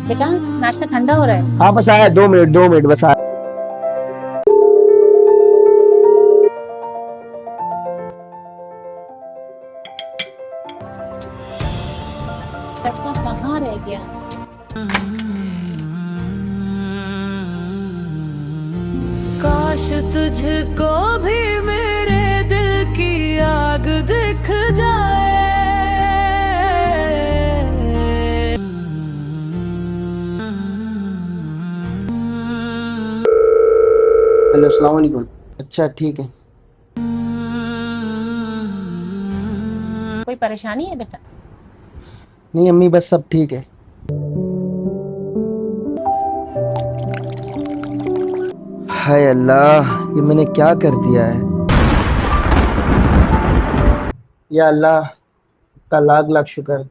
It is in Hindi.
बेटा नाश्ता ठंडा हो रहा है। हाँ बस आया, 2 मिनट 2 मिनट बस आया। लड़का कहाँ रह गया। काश तुझको भी मेरे दिल की आग दिख जाए। हेलो, अस्सलाम वालेकुम। अच्छा ठीक है। कोई परेशानी है बेटा। नहीं अम्मी, बस सब ठीक है। हाय अल्लाह, ये मैंने क्या कर दिया है। या अल्लाह का लाख लाख शुक्र